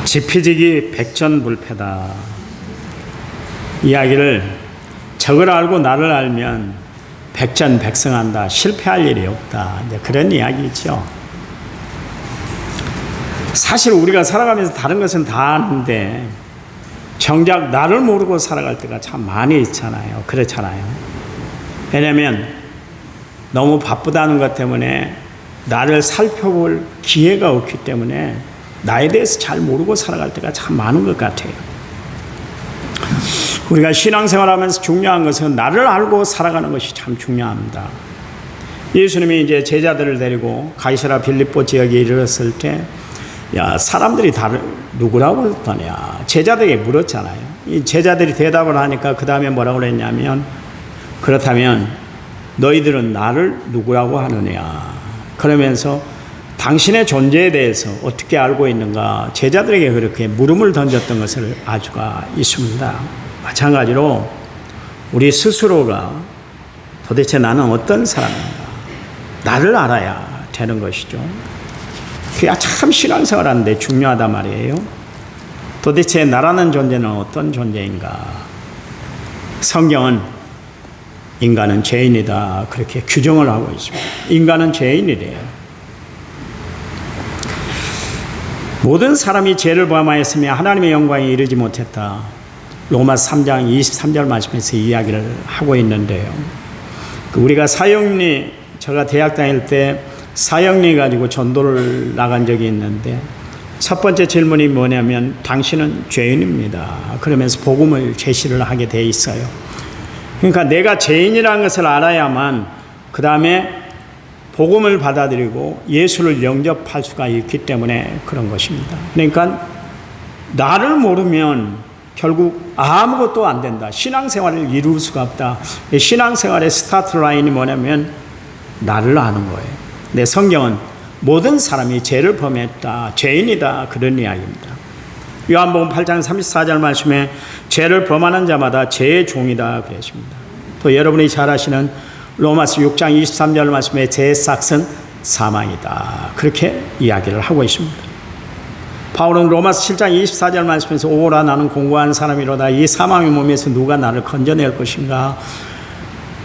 지피지기 백전불패다. 이야기를 적을 알고 나를 알면 백전백승한다. 실패할 일이 없다. 이제 그런 이야기죠. 사실 우리가 살아가면서 다른 것은 다 아는데 정작 나를 모르고 살아갈 때가 참 많이 있잖아요. 그렇잖아요. 왜냐하면 너무 바쁘다는 것 때문에 나를 살펴볼 기회가 없기 때문에 나에 대해서 잘 모르고 살아갈 때가 참 많은 것 같아요. 우리가 신앙생활하면서 중요한 것은 나를 알고 살아가는 것이 참 중요합니다. 예수님이 이제 제자들을 데리고 가이사랴 빌립보 지역에 이르렀을 때, 야, 사람들이 다 누구라고 했더냐 제자들에게 물었잖아요. 이 제자들이 대답을 하니까 그 다음에 뭐라고 그랬냐면, 그렇다면 너희들은 나를 누구라고 하느냐. 그러면서 당신의 존재에 대해서 어떻게 알고 있는가, 제자들에게 그렇게 물음을 던졌던 것을 알 수가 있습니다. 마찬가지로 우리 스스로가 도대체 나는 어떤 사람인가, 나를 알아야 되는 것이죠. 그게 참 신앙생활하는데 중요하단 말이에요. 도대체 나라는 존재는 어떤 존재인가. 성경은 인간은 죄인이다 그렇게 규정을 하고 있습니다. 인간은 죄인이래요. 모든 사람이 죄를 범하였으며 하나님의 영광에 이르지 못했다. 로마서 3장 23절 말씀에서 이야기를 하고 있는데요. 우리가 사형리, 제가 대학 다닐 때 사형리 가지고 전도를 나간 적이 있는데 첫 번째 질문이 뭐냐면 당신은 죄인입니다. 그러면서 복음을 제시를 하게 돼 있어요. 그러니까 내가 죄인이라는 것을 알아야만 그 다음에 복음을 받아들이고 예수를 영접할 수가 있기 때문에 그런 것입니다. 그러니까 나를 모르면 결국 아무것도 안 된다. 신앙생활을 이룰 수가 없다. 신앙생활의 스타트 라인이 뭐냐면 나를 아는 거예요. 내 성경은 모든 사람이 죄를 범했다, 죄인이다 그런 이야기입니다. 요한복음 8장 34절 말씀에 죄를 범하는 자마다 죄의 종이다 그랬습니다. 또 여러분이 잘 아시는 로마서 6장 23절 말씀에 죄의 삭은 사망이다 그렇게 이야기를 하고 있습니다. 바울은 로마서 7장 24절 말씀에서 오라 나는 공고한 사람이로다. 이 사망의 몸에서 누가 나를 건져낼 것인가.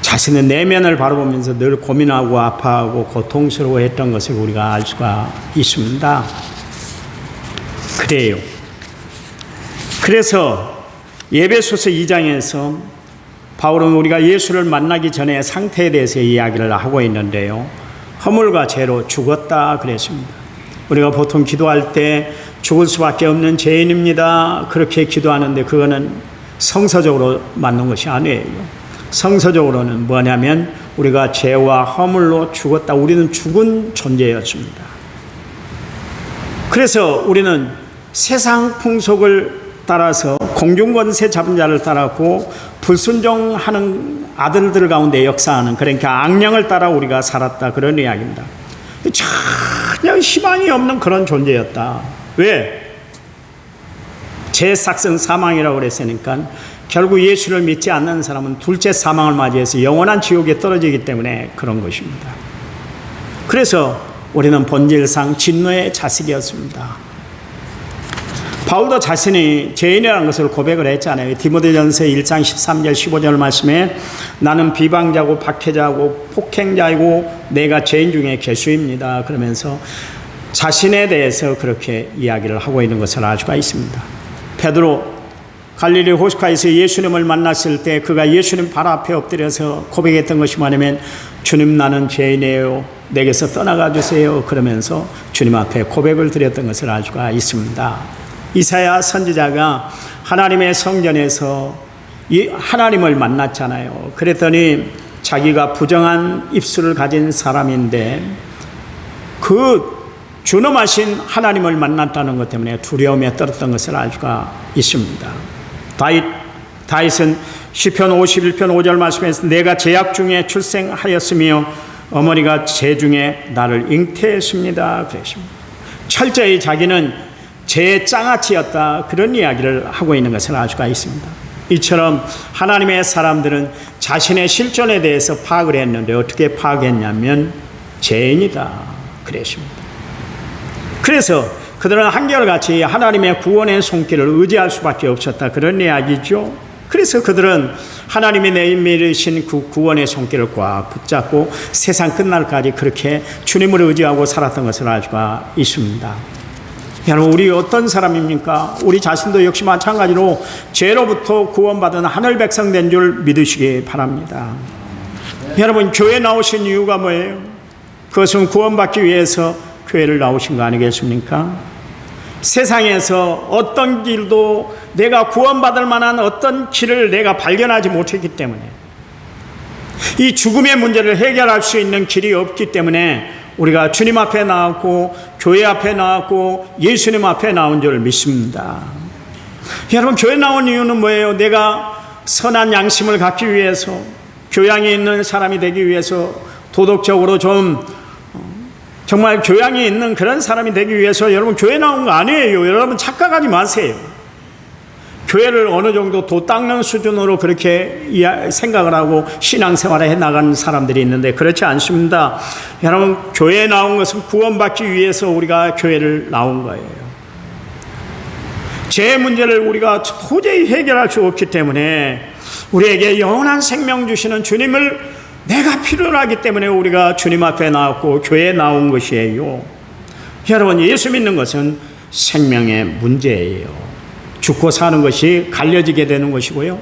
자신의 내면을 바라보면서 늘 고민하고 아파하고 고통스러워했던 것을 우리가 알 수가 있습니다. 그래요. 그래서 에베소서 2장에서 바울은 우리가 예수를 만나기 전에 상태에 대해서 이야기를 하고 있는데요. 허물과 죄로 죽었다 그랬습니다. 우리가 보통 기도할 때 죽을 수밖에 없는 죄인입니다 그렇게 기도하는데 그거는 성서적으로 맞는 것이 아니에요. 성서적으로는 뭐냐면 우리가 죄와 허물로 죽었다. 우리는 죽은 존재였습니다. 그래서 우리는 세상 풍속을 따라서 공중권세 잡은 자를 따랐고 불순종하는 아들들 가운데 역사하는, 그러니까 악령을 따라 우리가 살았다 그런 이야기입니다. 전혀 희망이 없는 그런 존재였다. 왜? 제 삭은 사망이라고 그랬으니까 결국 예수를 믿지 않는 사람은 둘째 사망을 맞이해서 영원한 지옥에 떨어지기 때문에 그런 것입니다. 그래서 우리는 본질상 진노의 자식이었습니다. 바울도 자신이 죄인이라는 것을 고백을 했잖아요. 디모데전서 1장 13절 15절 말씀에 나는 비방자고 박해자고 폭행자이고 내가 죄인 중에 괴수입니다 그러면서 자신에 대해서 그렇게 이야기를 하고 있는 것을 알 수가 있습니다. 베드로 갈릴리 호숫가에서 예수님을 만났을 때 그가 예수님 발 앞에 엎드려서 고백했던 것이 뭐냐면 주님 나는 죄인이에요. 내게서 떠나가 주세요. 그러면서 주님 앞에 고백을 드렸던 것을 알 수가 있습니다. 이사야 선지자가 하나님의 성전에서 하나님을 만났잖아요. 그랬더니 자기가 부정한 입술을 가진 사람인데 그 준엄하신 하나님을 만났다는 것 때문에 두려움에 떨었던 것을 알 수가 있습니다. 다윗은 시편 51편 5절 말씀에서 내가 죄악 중에 출생하였으며 어머니가 죄 중에 나를 잉태했습니다 그랬습니다. 철저히 자기는 죄의 장아찌였다 그런 이야기를 하고 있는 것을 알 수가 있습니다. 이처럼 하나님의 사람들은 자신의 실존에 대해서 파악을 했는데 어떻게 파악했냐면 죄인이다 그랬습니다. 그래서 그 그들은 한결같이 하나님의 구원의 손길을 의지할 수밖에 없었다. 그런 이야기죠. 그래서 그들은 하나님이 내밀으신 그 구원의 손길을 꽉 붙잡고 세상 끝날까지 그렇게 주님을 의지하고 살았던 것을 알 수가 있습니다. 여러분, 우리 어떤 사람입니까? 우리 자신도 역시 마찬가지로 죄로부터 구원받은 하늘 백성 된 줄 믿으시기 바랍니다. 여러분, 교회 나오신 이유가 뭐예요? 그것은 구원받기 위해서 교회를 나오신 거 아니겠습니까? 세상에서 어떤 길도 내가 구원받을 만한 어떤 길을 내가 발견하지 못했기 때문에, 이 죽음의 문제를 해결할 수 있는 길이 없기 때문에 우리가 주님 앞에 나왔고 교회 앞에 나왔고 예수님 앞에 나온 줄 믿습니다. 여러분, 교회 나온 이유는 뭐예요? 내가 선한 양심을 갖기 위해서, 교양이 있는 사람이 되기 위해서, 도덕적으로 좀 정말 교양이 있는 그런 사람이 되기 위해서 여러분 교회 나온 거 아니에요. 여러분 착각하지 마세요. 교회를 어느 정도 도 닦는 수준으로 그렇게 생각을 하고 신앙생활을 해나가는 사람들이 있는데 그렇지 않습니다. 여러분, 교회에 나온 것은 구원받기 위해서 우리가 교회를 나온 거예요. 죄 문제를 우리가 도저히 해결할 수 없기 때문에 우리에게 영원한 생명 주시는 주님을 내가 필요로 하기 때문에 우리가 주님 앞에 나왔고 교회에 나온 것이에요. 여러분, 예수 믿는 것은 생명의 문제예요. 죽고 사는 것이 갈려지게 되는 것이고요.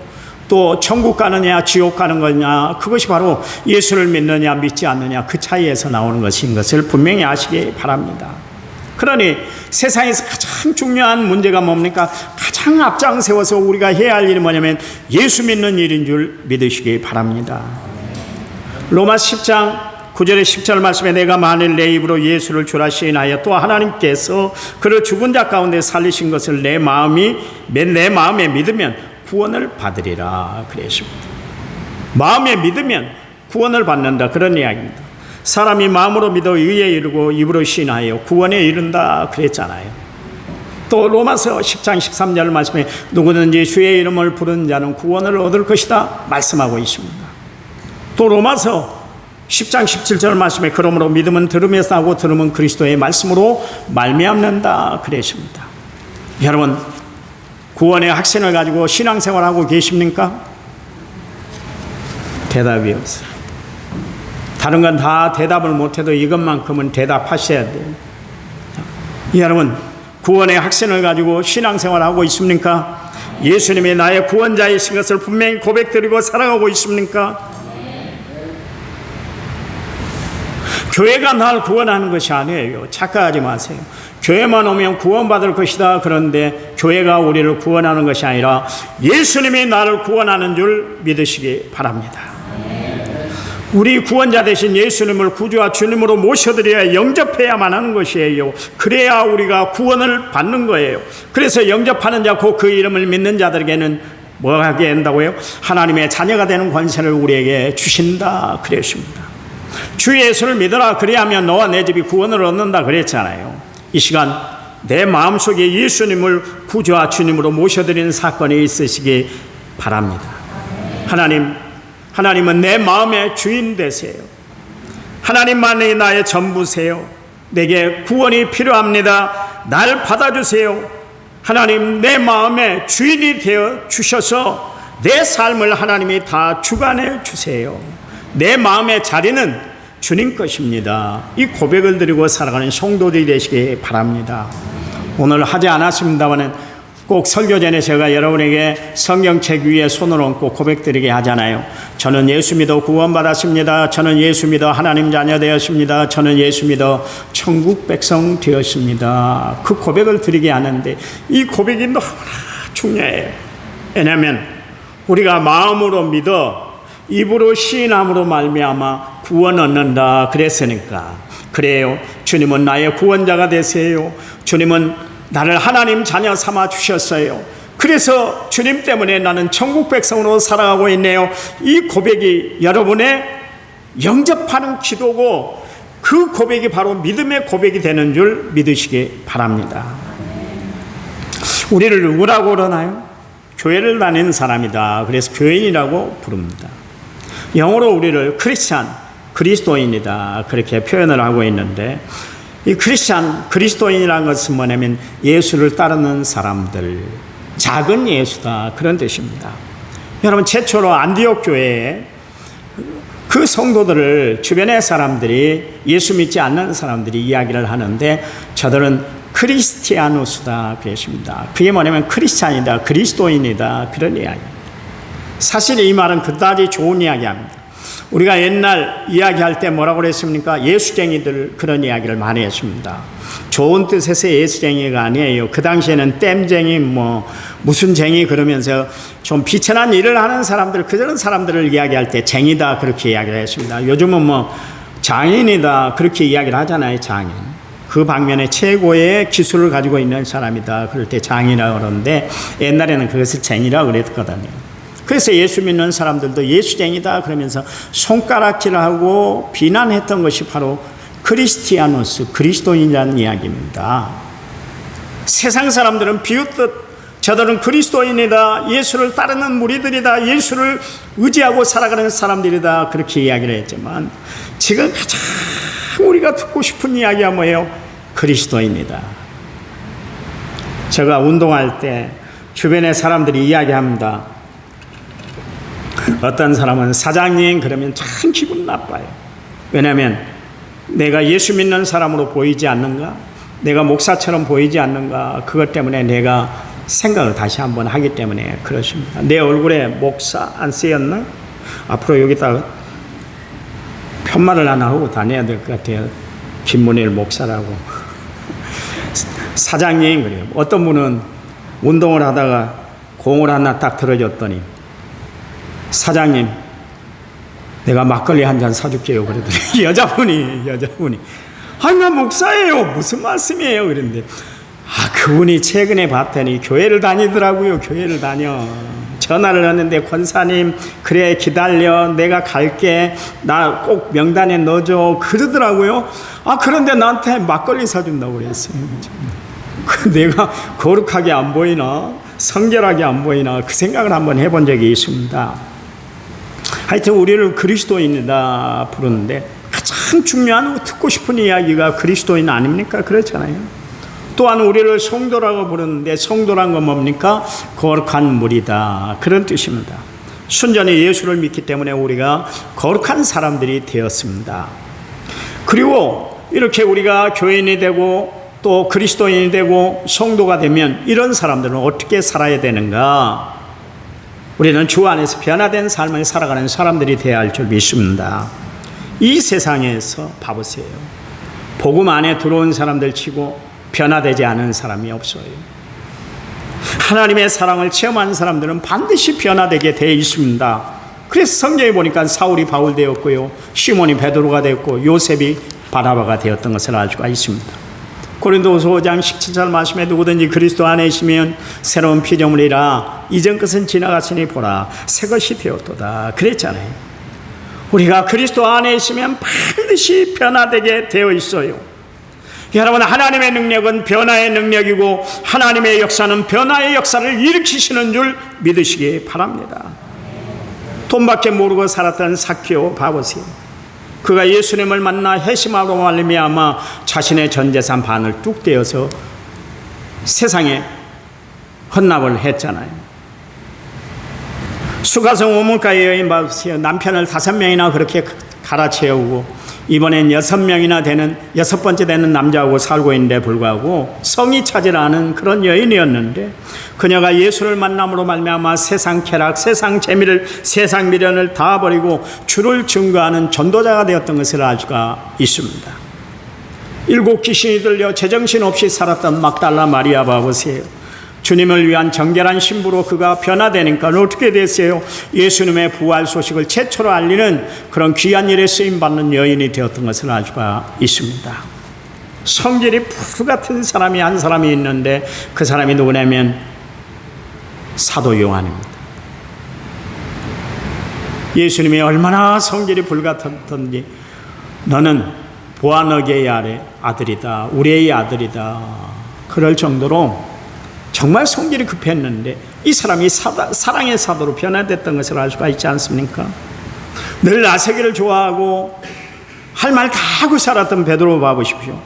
또 천국 가느냐 지옥 가는 거냐, 그것이 바로 예수를 믿느냐 믿지 않느냐 그 차이에서 나오는 것인 것을 분명히 아시기 바랍니다. 그러니 세상에서 가장 중요한 문제가 뭡니까? 가장 앞장 세워서 우리가 해야 할 일이 뭐냐면 예수 믿는 일인 줄 믿으시기 바랍니다. 로마서 10장 9절에 10절 말씀에 내가 만일 내 입으로 예수를 주라 시인하여 또 하나님께서 그를 죽은 자 가운데 살리신 것을 내 마음에 믿으면 구원을 받으리라 그랬습니다. 마음에 믿으면 구원을 받는다, 그런 이야기입니다. 사람이 마음으로 믿어 의에 이르고 입으로 시인하여 구원에 이른다 그랬잖아요. 또 로마서 10장 13절 말씀에 누구든지 주의 이름을 부르는 자는 구원을 얻을 것이다 말씀하고 있습니다. 또 로마서 10장 17절 말씀에 그러므로 믿음은 들음에서 나고 들음은 그리스도의 말씀으로 말미암는다 그랬습니다. 여러분, 구원의 확신을 가지고 신앙생활하고 계십니까? 대답이 없어요. 다른 건 다 대답을 못해도 이것만큼은 대답하셔야 돼요. 여러분, 구원의 확신을 가지고 신앙생활하고 있습니까? 예수님이 나의 구원자이신 것을 분명히 고백드리고 살아가고 있습니까? 교회가 날 구원하는 것이 아니에요. 착각하지 마세요. 교회만 오면 구원받을 것이다. 그런데 교회가 우리를 구원하는 것이 아니라 예수님이 나를 구원하는 줄 믿으시기 바랍니다. 우리 구원자 되신 예수님을 구주와 주님으로 모셔드려야 영접해야만 하는 것이에요. 그래야 우리가 구원을 받는 거예요. 그래서 영접하는 자, 곧 그 이름을 믿는 자들에게는 뭐 하게 한다고요? 하나님의 자녀가 되는 권세를 우리에게 주신다 그랬습니다. 주 예수를 믿어라, 그리하면 너와 내 집이 구원을 얻는다 그랬잖아요. 이 시간 내 마음속에 예수님을 구주와 주님으로 모셔드리는 사건이 있으시기 바랍니다. 하나님은 내 마음의 주인 되세요. 하나님만이 나의 전부세요. 내게 구원이 필요합니다. 날 받아주세요. 하나님, 내 마음의 주인이 되어 주셔서 내 삶을 하나님이 다 주관해 주세요. 내 마음의 자리는 주님 것입니다. 이 고백을 드리고 살아가는 성도들이 되시기 바랍니다. 오늘 하지 않았습니다만 꼭 설교 전에 제가 여러분에게 성경책 위에 손을 얹고 고백드리게 하잖아요. 저는 예수 믿어 구원받았습니다. 저는 예수 믿어 하나님 자녀 되었습니다. 저는 예수 믿어 천국 백성 되었습니다. 그 고백을 드리게 하는데 이 고백이 너무나 중요해요. 왜냐하면 우리가 마음으로 믿어 입으로 시인함으로 말미암아 구원 얻는다 그랬으니까. 그래요. 주님은 나의 구원자가 되세요. 주님은 나를 하나님 자녀 삼아 주셨어요. 그래서 주님 때문에 나는 천국 백성으로 살아가고 있네요. 이 고백이 여러분의 영접하는 기도고 그 고백이 바로 믿음의 고백이 되는 줄 믿으시기 바랍니다. 우리를 누구라고 그러나요? 교회를 다니는 사람이다. 그래서 교인이라고 부릅니다. 영어로 우리를 크리스찬, 그리스도인이다 그렇게 표현을 하고 있는데, 이 크리스찬, 그리스도인이라는 것은 뭐냐면 예수를 따르는 사람들, 작은 예수다, 그런 뜻입니다. 여러분, 최초로 안디옥 교회에 그 성도들을 주변의 사람들이, 예수 믿지 않는 사람들이 이야기를 하는데 저들은 크리스티아누스다 그랬습니다. 그게 뭐냐면 크리스찬이다, 그리스도인이다, 그런 이야기입니다. 사실 이 말은 그다지 좋은 이야기입니다. 우리가 옛날 이야기할 때 뭐라고 그랬습니까? 예수쟁이들, 그런 이야기를 많이 했습니다. 좋은 뜻에서 예수쟁이가 아니에요. 그 당시에는 땜쟁이, 무슨 쟁이 그러면서 좀 비천한 일을 하는 사람들, 그런 사람들을 이야기할 때 쟁이다, 그렇게 이야기를 했습니다. 요즘은 장인이다, 그렇게 이야기를 하잖아요. 장인. 그 방면에 최고의 기술을 가지고 있는 사람이다, 그럴 때 장이라고 그러는데 옛날에는 그것을 쟁이라고 그랬거든요. 그래서 예수 믿는 사람들도 예수쟁이다 그러면서 손가락질하고 비난했던 것이 바로 크리스티아누스, 그리스도인이라는 이야기입니다. 세상 사람들은 비웃듯 저들은 그리스도인이다, 예수를 따르는 무리들이다, 예수를 의지하고 살아가는 사람들이다, 그렇게 이야기를 했지만 지금 가장 우리가 듣고 싶은 이야기가 뭐예요? 그리스도인이다. 제가 운동할 때 주변의 사람들이 이야기합니다. 어떤 사람은 사장님 그러면 참 기분 나빠요. 왜냐하면 내가 예수 믿는 사람으로 보이지 않는가? 내가 목사처럼 보이지 않는가? 그것 때문에 내가 생각을 다시 한번 하기 때문에 그렇습니다. 내 얼굴에 목사 안 쓰였나? 앞으로 여기다가 편말을 하나 하고 다녀야 될 것 같아요. 김문일 목사라고. 사장님 그래요. 어떤 분은 운동을 하다가 공을 하나 딱 들어줬더니 사장님 내가 막걸리 한 잔 사줄게요 그러더니 여자분이 아니 나 목사예요, 무슨 말씀이에요 그랬는데 그분이 최근에 봤더니 교회를 다니더라고요. 교회를 다녀. 전화를 하는데 권사님 그래 기다려, 내가 갈게, 나 꼭 명단에 넣어줘 그러더라고요. 그런데 나한테 막걸리 사준다고 그랬어요. 내가 거룩하게 안 보이나, 성결하게 안 보이나, 그 생각을 한번 해본 적이 있습니다. 하여튼 우리를 그리스도인이다 부르는데 가장 중요한, 듣고 싶은 이야기가 그리스도인 아닙니까? 그렇잖아요. 또한 우리를 성도라고 부르는데 성도란 건 뭡니까? 거룩한 무리다, 그런 뜻입니다. 순전히 예수를 믿기 때문에 우리가 거룩한 사람들이 되었습니다. 그리고 이렇게 우리가 교인이 되고 또 그리스도인이 되고 성도가 되면 이런 사람들은 어떻게 살아야 되는가? 우리는 주 안에서 변화된 삶을 살아가는 사람들이 되어야 할 줄 믿습니다. 이 세상에서 봐보세요. 복음 안에 들어온 사람들 치고 변화되지 않은 사람이 없어요. 하나님의 사랑을 체험한 사람들은 반드시 변화되게 되어 있습니다. 그래서 성경에 보니까 사울이 바울 되었고요, 시몬이 베드로가 되었고 요셉이 바나바가 되었던 것을 알 수가 있습니다. 고린도후서 5장 17절 말씀에 누구든지 그리스도 안에 있으면 새로운 피조물이라, 이전 것은 지나갔으니 보라 새 것이 되었도다 그랬잖아요. 우리가 그리스도 안에 있으면 반드시 변화되게 되어 있어요. 여러분, 하나님의 능력은 변화의 능력이고 하나님의 역사는 변화의 역사를 일으키시는 줄 믿으시기 바랍니다. 돈밖에 모르고 살았던 삭개오 봐보세요. 그가 예수님을 만나 회심하고 말미암아 자신의 전 재산 반을 뚝 떼어서 세상에 헌납을 했잖아요. 수가성 우물가의 여인 봐보세요. 남편을 5명이나 그렇게 갈아채우고 이번엔 6명이나 되는, 6번째 되는 남자하고 살고 있는데 불구하고 성이 차질 않은 그런 여인이었는데 그녀가 예수를 만남으로 말미암아 세상 쾌락, 세상 재미를, 세상 미련을 다 버리고 주를 증거하는 전도자가 되었던 것을 알 수가 있습니다. 7 귀신이 들려 제정신 없이 살았던 막달라 마리아 봐보세요. 주님을 위한 정결한 신부로 그가 변화되니까 어떻게 됐어요? 예수님의 부활 소식을 최초로 알리는 그런 귀한 일에 쓰임받는 여인이 되었던 것을 알 수가 있습니다. 성질이 불 같은 사람이 한 사람이 있는데 그 사람이 누구냐면 사도 요한입니다. 예수님이 얼마나 성질이 불 같았던지, 너는 보아너게의 아들이다, 우리의 아들이다, 그럴 정도로 정말 성질이 급했는데 이 사람이 사랑의 사도로 변화됐던 것을 알 수가 있지 않습니까? 늘 나서기를 좋아하고 할 말 다 하고 살았던 베드로 봐보십시오.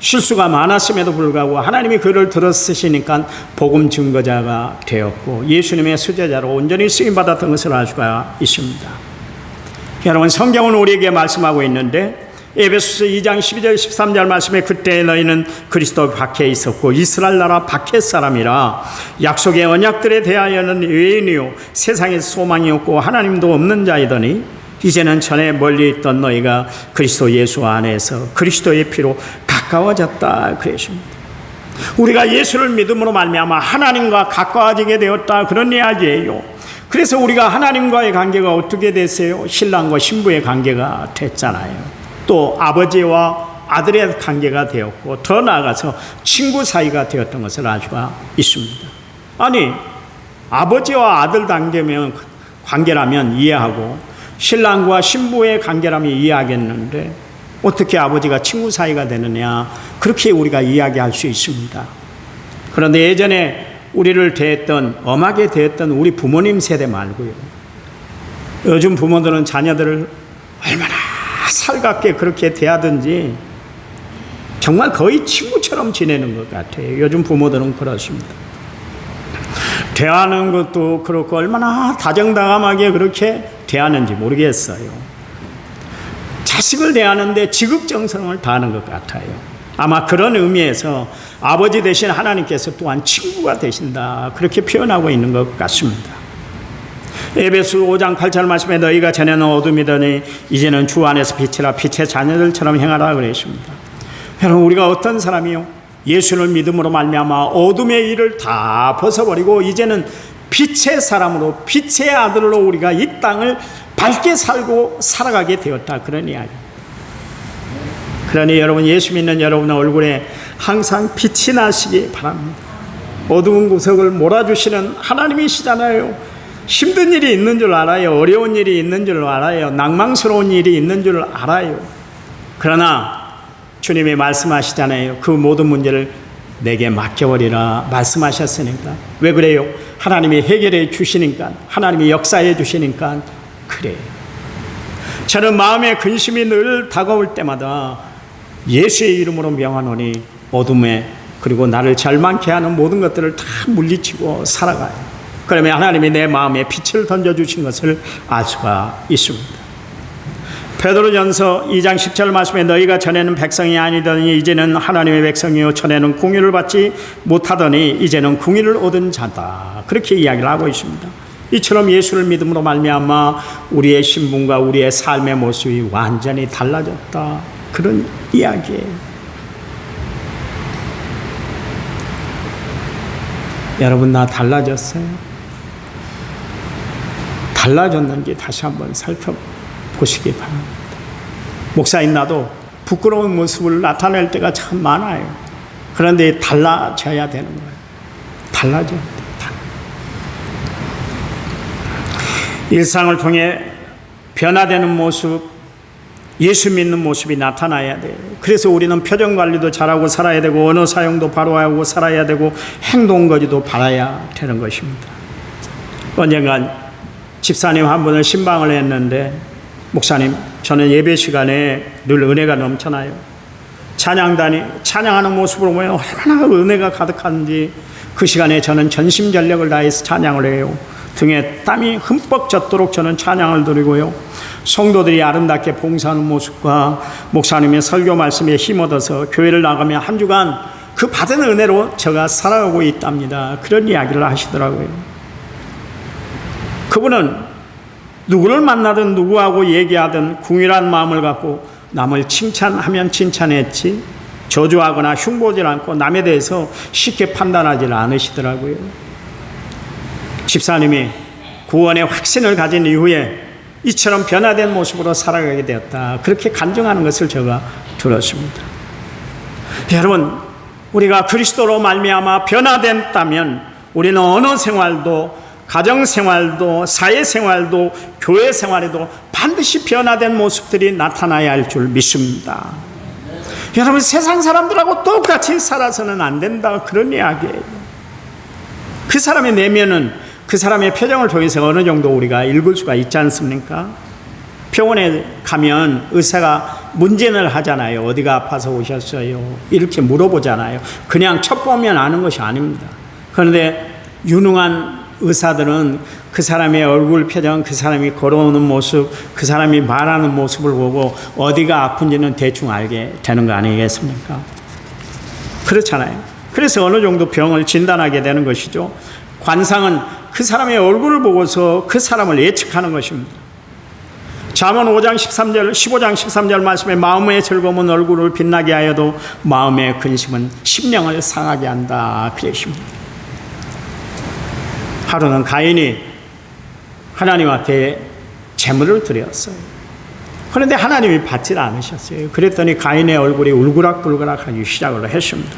실수가 많았음에도 불구하고 하나님이 그를 들어 쓰시니까 복음 증거자가 되었고 예수님의 수제자로 온전히 쓰임받았던 것을 알 수가 있습니다. 여러분, 성경은 우리에게 말씀하고 있는데 에베소서 2장 12절 13절 말씀에 그때 너희는 그리스도 밖에 있었고 이스라엘 나라 밖의 사람이라 약속의 언약들에 대하여는 외인이요 세상에서 소망이 없고 하나님도 없는 자이더니 이제는 전에 멀리 있던 너희가 그리스도 예수 안에서 그리스도의 피로 가까워졌다 그러십니다. 우리가 예수를 믿음으로 말미암아 하나님과 가까워지게 되었다, 그런 이야기예요. 그래서 우리가 하나님과의 관계가 어떻게 됐어요? 신랑과 신부의 관계가 됐잖아요. 또 아버지와 아들의 관계가 되었고 더 나아가서 친구 사이가 되었던 것을 알 수가 있습니다. 아니, 아버지와 아들 관계라면 이해하고 신랑과 신부의 관계라면 이해하겠는데 어떻게 아버지가 친구 사이가 되느냐, 그렇게 우리가 이야기할 수 있습니다. 그런데 예전에 우리를 대했던, 엄하게 대했던 우리 부모님 세대 말고요, 요즘 부모들은 자녀들을 얼마나 살갑게 그렇게 대하든지 정말 거의 친구처럼 지내는 것 같아요. 요즘 부모들은 그렇습니다. 대하는 것도 그렇고 얼마나 다정다감하게 그렇게 대하는지 모르겠어요. 자식을 대하는데 지극정성을 다하는 것 같아요. 아마 그런 의미에서 아버지 되신 하나님께서 또한 친구가 되신다, 그렇게 표현하고 있는 것 같습니다. 에베소 5장 8절 말씀에 너희가 전에는 어둠이더니 이제는 주 안에서 빛이라 빛의 자녀들처럼 행하라 그랬습니다. 여러분, 우리가 어떤 사람이요? 예수를 믿음으로 말미암아 어둠의 일을 다 벗어버리고 이제는 빛의 사람으로, 빛의 아들로 우리가 이 땅을 밝게 살고 살아가게 되었다, 그런 이야기. 그러니 여러분, 예수 믿는 여러분의 얼굴에 항상 빛이 나시기 바랍니다. 어두운 구석을 몰아주시는 하나님이시잖아요. 힘든 일이 있는 줄 알아요. 어려운 일이 있는 줄 알아요. 낭망스러운 일이 있는 줄 알아요. 그러나 주님이 말씀하시잖아요. 그 모든 문제를 내게 맡겨버리라 말씀하셨으니까. 왜 그래요? 하나님이 해결해 주시니까, 하나님이 역사해 주시니까 그래요. 저는 마음의 근심이 늘 다가올 때마다 예수의 이름으로 명하노니 어둠에, 그리고 나를 절망케 하는 모든 것들을 다 물리치고 살아가요. 그러면 하나님이 내 마음에 빛을 던져주신 것을 알 수가 있습니다. 베드로전서 2장 10절 말씀에 너희가 전에는 백성이 아니더니 이제는 하나님의 백성이요 전에는 공의를 받지 못하더니 이제는 공의를 얻은 자다, 그렇게 이야기를 하고 있습니다. 이처럼 예수를 믿음으로 말미암아 우리의 신분과 우리의 삶의 모습이 완전히 달라졌다, 그런 이야기예요. 여러분, 나 달라졌어요? 달라졌는지 다시 한번 살펴보시기 바랍니다. 목사인 나도 부끄러운 모습을 나타낼 때가 참 많아요. 그런데 달라져야 되는 거예요. 달라져야 돼요. 일상을 통해 변화되는 모습, 예수 믿는 모습이 나타나야 돼요. 그래서 우리는 표정 관리도 잘하고 살아야 되고 언어 사용도 바로 하고 살아야 되고 행동 거지도 바라야 되는 것입니다. 언젠간 집사님 한 분을 신방을 했는데, 목사님, 저는 예배 시간에 늘 은혜가 넘쳐나요. 찬양하는 모습을 보면 얼마나 은혜가 가득한지 그 시간에 저는 전심전력을 다해서 찬양을 해요. 등에 땀이 흠뻑 젖도록 저는 찬양을 드리고요. 성도들이 아름답게 봉사하는 모습과 목사님의 설교 말씀에 힘얻어서 교회를 나가며 한 주간 그 받은 은혜로 제가 살아가고 있답니다, 그런 이야기를 하시더라고요. 그분은 누구를 만나든 누구하고 얘기하든 궁일한 마음을 갖고 남을 칭찬하면 칭찬했지 저주하거나 흉보질 않고 남에 대해서 쉽게 판단하지 않으시더라고요. 집사님이 구원의 확신을 가진 이후에 이처럼 변화된 모습으로 살아가게 되었다, 그렇게 간증하는 것을 제가 들었습니다. 여러분, 우리가 그리스도로 말미암아 변화됐다면 우리는 언어 생활도, 가정 생활도, 사회 생활도, 교회 생활에도 반드시 변화된 모습들이 나타나야 할 줄 믿습니다. 여러분, 세상 사람들하고 똑같이 살아서는 안 된다, 그런 이야기예요. 그 사람의 내면은 그 사람의 표정을 통해서 어느 정도 우리가 읽을 수가 있지 않습니까? 병원에 가면 의사가 문진을 하잖아요. 어디가 아파서 오셨어요? 이렇게 물어보잖아요. 그냥 첫 보면 아는 것이 아닙니다. 그런데 유능한 의사들은 그 사람의 얼굴 표정, 그 사람이 걸어오는 모습, 그 사람이 말하는 모습을 보고 어디가 아픈지는 대충 알게 되는 거 아니겠습니까? 그렇잖아요. 그래서 어느 정도 병을 진단하게 되는 것이죠. 관상은 그 사람의 얼굴을 보고서 그 사람을 예측하는 것입니다. 잠언 5장 13절, 15장 13절 말씀에 마음의 즐거움은 얼굴을 빛나게 하여도 마음의 근심은 심령을 상하게 한다 그러십니다. 하루는 가인이 하나님 앞에 제물을 드렸어요. 그런데 하나님이 받지 않으셨어요. 그랬더니 가인의 얼굴이 울그락불그락하기 시작을 했습니다.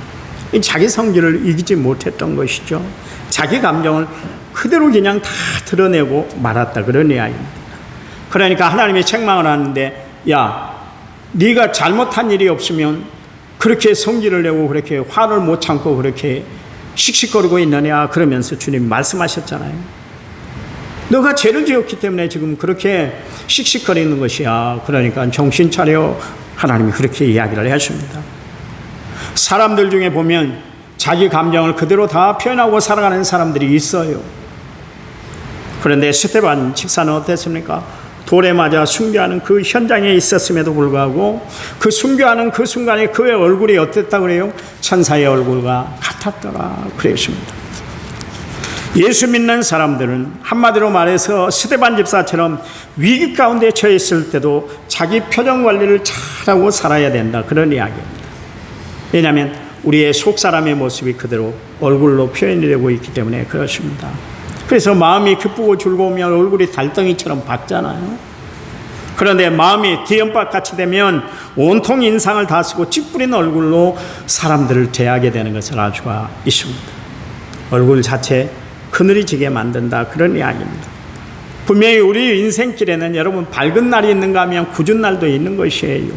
자기 성질을 이기지 못했던 것이죠. 자기 감정을 그대로 그냥 다 드러내고 말았다 그런 이야기입니다. 그러니까 하나님이 책망을 하는데, 야, 네가 잘못한 일이 없으면 그렇게 성질을 내고 그렇게 화를 못 참고 그렇게 씩씩거리고 있느냐 그러면서 주님 말씀하셨잖아요. 너가 죄를 지었기 때문에 지금 그렇게 씩씩거리는 것이야. 그러니까 정신 차려. 하나님이 그렇게 이야기를 하십니다. 사람들 중에 보면 자기 감정을 그대로 다 표현하고 살아가는 사람들이 있어요. 그런데 스데반 집사는 어땠습니까? 돌에 맞아 순교하는 그 현장에 있었음에도 불구하고 그 순교하는 그 순간에 그의 얼굴이 어땠다 그래요? 천사의 얼굴과 같았더라 그랬습니다. 예수 믿는 사람들은 한마디로 말해서 스데반 집사처럼 위기 가운데 처해 있을 때도 자기 표정 관리를 잘하고 살아야 된다 그런 이야기입니다. 왜냐하면 우리의 속사람의 모습이 그대로 얼굴로 표현이 되고 있기 때문에 그렇습니다. 그래서 마음이 기쁘고 즐거우면 얼굴이 달덩이처럼 밝잖아요. 그런데 마음이 뒤연박같이 되면 온통 인상을 다 쓰고 찌푸린 얼굴로 사람들을 대하게 되는 것을 알 수가 있습니다. 얼굴 자체 그늘이 지게 만든다 그런 이야기입니다. 분명히 우리 인생길에는 여러분 밝은 날이 있는가 하면 굳은 날도 있는 것이에요.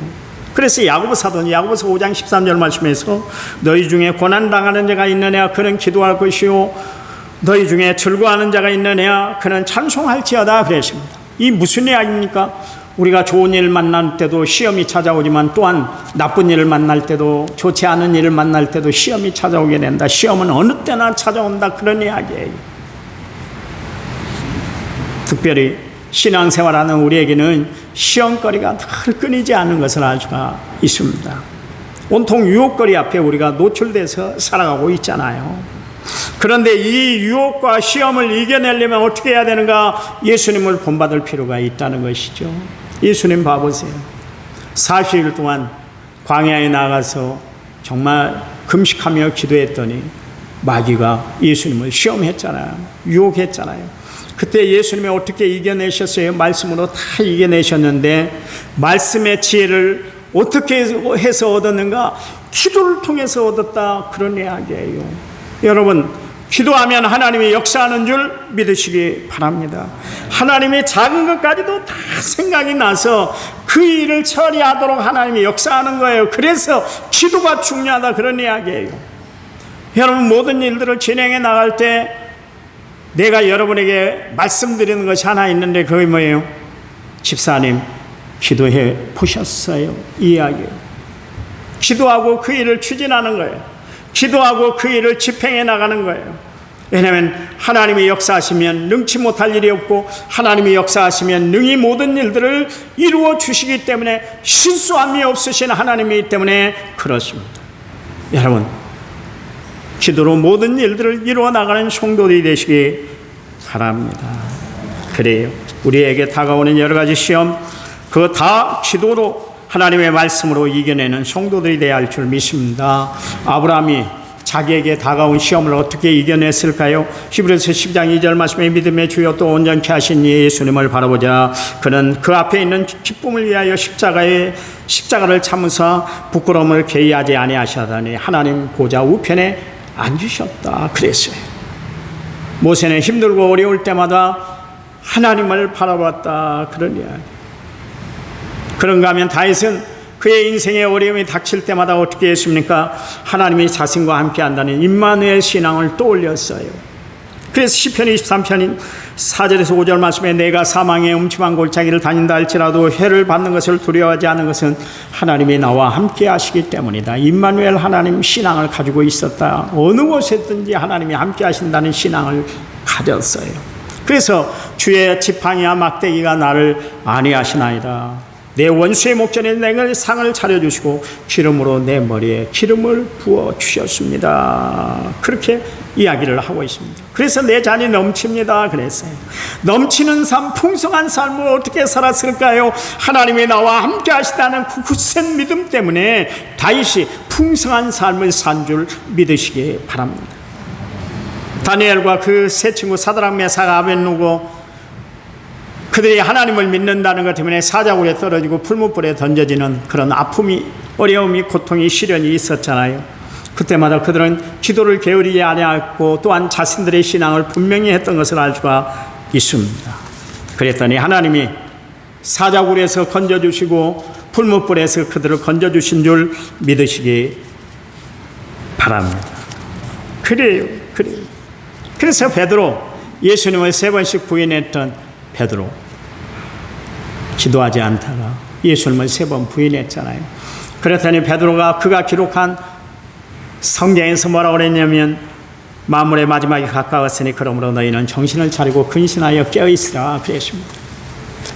그래서 야고보 사도는 야고보서 5장 13절 말씀에서 너희 중에 고난당하는 자가 있느냐 그는 기도할 것이요 너희 중에 즐거워하는 자가 있느냐 그는 찬송할지어다 그랬습니다. 이 무슨 이야기입니까? 우리가 좋은 일 만날 때도 시험이 찾아오지만 또한 나쁜 일을 만날 때도 좋지 않은 일을 만날 때도 시험이 찾아오게 된다. 시험은 어느 때나 찾아온다 그런 이야기예요. 특별히 신앙생활하는 우리에게는 시험거리가 늘 끊이지 않는 것을 알 수가 있습니다. 온통 유혹거리 앞에 우리가 노출돼서 살아가고 있잖아요. 그런데 이 유혹과 시험을 이겨내려면 어떻게 해야 되는가? 예수님을 본받을 필요가 있다는 것이죠. 예수님 봐보세요. 40일 동안 광야에 나가서 정말 금식하며 기도했더니 마귀가 예수님을 시험했잖아요. 유혹했잖아요. 그때 예수님이 어떻게 이겨내셨어요? 말씀으로 다 이겨내셨는데 말씀의 지혜를 어떻게 해서 얻었는가? 기도를 통해서 얻었다 그런 이야기예요. 여러분 기도하면 하나님이 역사하는 줄 믿으시기 바랍니다. 하나님의 작은 것까지도 다 생각이 나서 그 일을 처리하도록 하나님이 역사하는 거예요. 그래서 기도가 중요하다 그런 이야기예요. 여러분 모든 일들을 진행해 나갈 때 내가 여러분에게 말씀드리는 것이 하나 있는데 그게 뭐예요? 집사님 기도해 보셨어요? 이 이야기예요. 기도하고 그 일을 추진하는 거예요. 기도하고 그 일을 집행해 나가는 거예요. 왜냐하면 하나님이 역사하시면 능치 못할 일이 없고 하나님이 역사하시면 능히 모든 일들을 이루어 주시기 때문에 실수함이 없으신 하나님이기 때문에 그렇습니다. 여러분 기도로 모든 일들을 이루어 나가는 성도들이 되시기 바랍니다. 그래요. 우리에게 다가오는 여러 가지 시험 그거 다 기도로 하나님의 말씀으로 이겨내는 성도들이 되어야 할 줄 믿습니다. 아브라함이 자기에게 다가온 시험을 어떻게 이겨냈을까요? 히브리서 10장 2절 말씀에 믿음의 주여 또 온전케 하신 예수님을 바라보자. 그는 그 앞에 있는 기쁨을 위하여 십자가를 참으사 부끄러움을 개의하지 아니하시다니 하나님 보좌 우편에 앉으셨다 그랬어요. 모세는 힘들고 어려울 때마다 하나님을 바라봤다 그런 이야기. 그런가 하면 다윗은 그의 인생의 어려움이 닥칠 때마다 어떻게 했습니까? 하나님이 자신과 함께 한다는 임마누엘 신앙을 떠올렸어요. 그래서 시편 23편 4절에서 5절 말씀에 내가 사망의 음침한 골짜기를 다닌다 할지라도 해를 받는 것을 두려워하지 않은 것은 하나님이 나와 함께 하시기 때문이다. 임마누엘 하나님 신앙을 가지고 있었다. 어느 곳에든지 하나님이 함께 하신다는 신앙을 가졌어요. 그래서 주의 지팡이와 막대기가 나를 안위하시나이다. 내 원수의 목전에 내가 상을 차려주시고 기름으로 내 머리에 기름을 부어주셨습니다. 그렇게 이야기를 하고 있습니다. 그래서 내 잔이 넘칩니다 그랬어요. 넘치는 삶, 풍성한 삶을 어떻게 살았을까요? 하나님이 나와 함께 하시다는 그 굳센 믿음 때문에 다윗이 풍성한 삶을 산 줄 믿으시기 바랍니다. 다니엘과 그 세 친구 사드락 메삭 아벳느고, 그들이 하나님을 믿는다는 것 때문에 사자굴에 떨어지고 풀무불에 던져지는 그런 아픔이, 어려움이, 고통이, 시련이 있었잖아요. 그때마다 그들은 기도를 게으르지 아니하였고 또한 자신들의 신앙을 분명히 했던 것을 알 수가 있습니다. 그랬더니 하나님이 사자굴에서 건져주시고 풀무불에서 그들을 건져주신 줄 믿으시기 바랍니다. 그래요. 그래서 베드로, 예수님을 3번씩 부인했던 베드로, 기도하지 않다가 예수님을 3번 부인했잖아요. 그랬더니 베드로가 그가 기록한 성경에서 뭐라고 그랬냐면 만물의 마지막이 가까웠으니 그러므로 너희는 정신을 차리고 근신하여 깨어있으라 그랬습니다.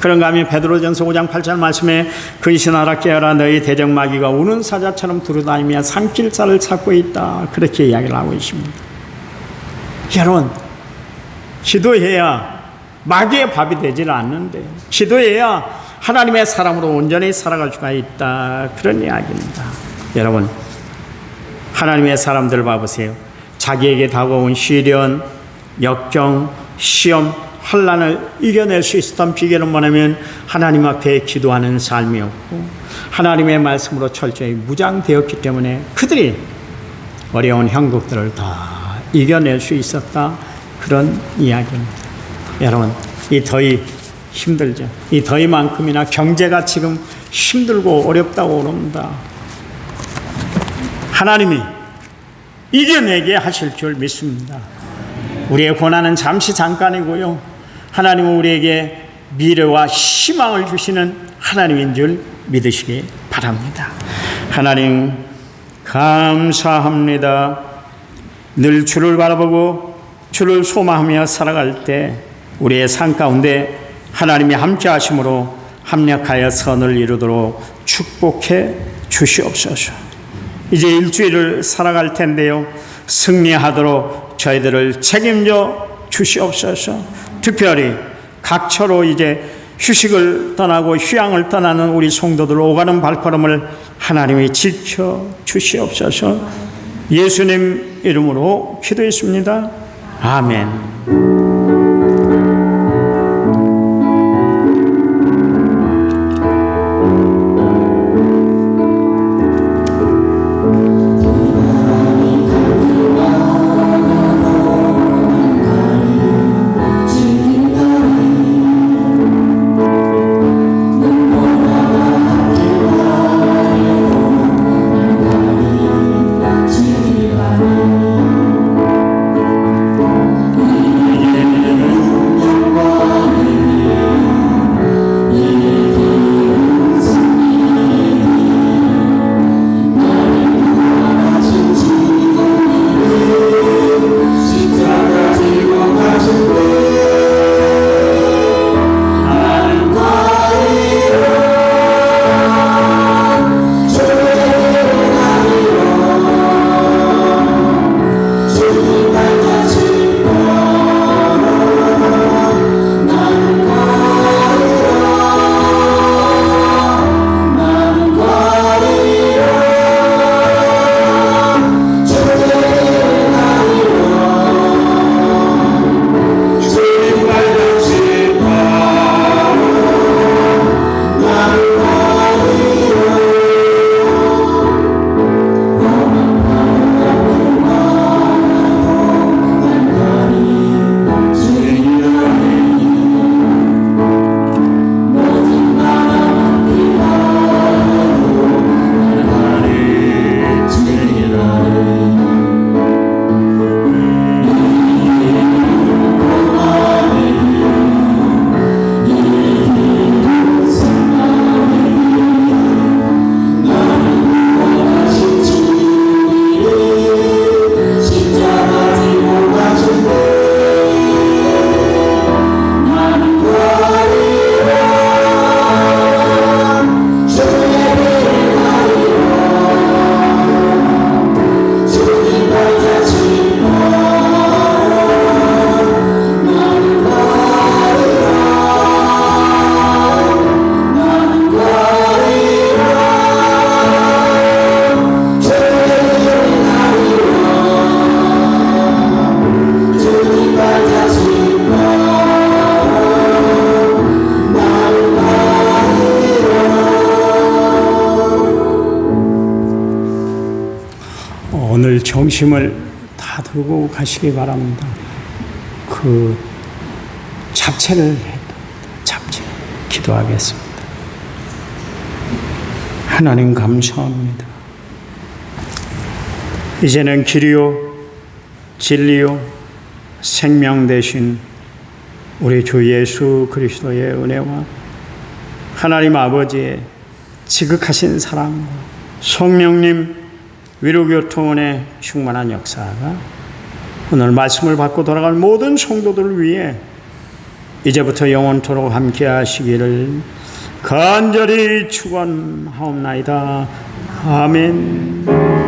그런가 하면 베드로전서 5장 8절 말씀에 근신하라 깨어라 너희 대적마귀가 우는 사자처럼 두루다니며 산길자를 찾고 있다 그렇게 이야기를 하고 있습니다. 여러분, 기도해야 마귀의 밥이 되지는 않는데 기도해야 하나님의 사람으로 온전히 살아갈 수가 있다 그런 이야기입니다. 여러분, 하나님의 사람들 봐보세요. 자기에게 다가온 시련, 역경, 시험, 환난을 이겨낼 수 있었던 비결은 뭐냐면 하나님 앞에 기도하는 삶이었고 하나님의 말씀으로 철저히 무장되었기 때문에 그들이 어려운 형국들을 다 이겨낼 수 있었다 그런 이야기입니다. 여러분, 이 더위 힘들죠. 이 더위만큼이나 경제가 지금 힘들고 어렵다고 그럽니다. 하나님이 이겨내게 하실 줄 믿습니다. 우리의 고난은 잠시 잠깐이고요, 하나님은 우리에게 미래와 희망을 주시는 하나님인 줄 믿으시기 바랍니다. 하나님 감사합니다. 늘 주를 바라보고 주를 소망하며 살아갈 때 우리의 삶 가운데 하나님이 함께 하심으로 합력하여 선을 이루도록 축복해 주시옵소서. 이제 일주일을 살아갈 텐데요, 승리하도록 저희들을 책임져 주시옵소서. 특별히 각처로 이제 휴식을 떠나고 휴양을 떠나는 우리 성도들 오가는 발걸음을 하나님이 지켜 주시옵소서. 예수님 이름으로 기도했습니다. 아멘. 오늘 정심을 다 들고 가시기 바랍니다. 그 잡채를 해도 잡채 기도하겠습니다. 하나님 감사합니다. 이제는 길이요 진리요 생명 되신 우리 주 예수 그리스도의 은혜와 하나님 아버지의 지극하신 사랑과 성령님 위로교통원의 충만한 역사가 오늘 말씀을 받고 돌아갈 모든 성도들을 위해 이제부터 영원토록 함께 하시기를 간절히 축원하옵나이다. 아멘.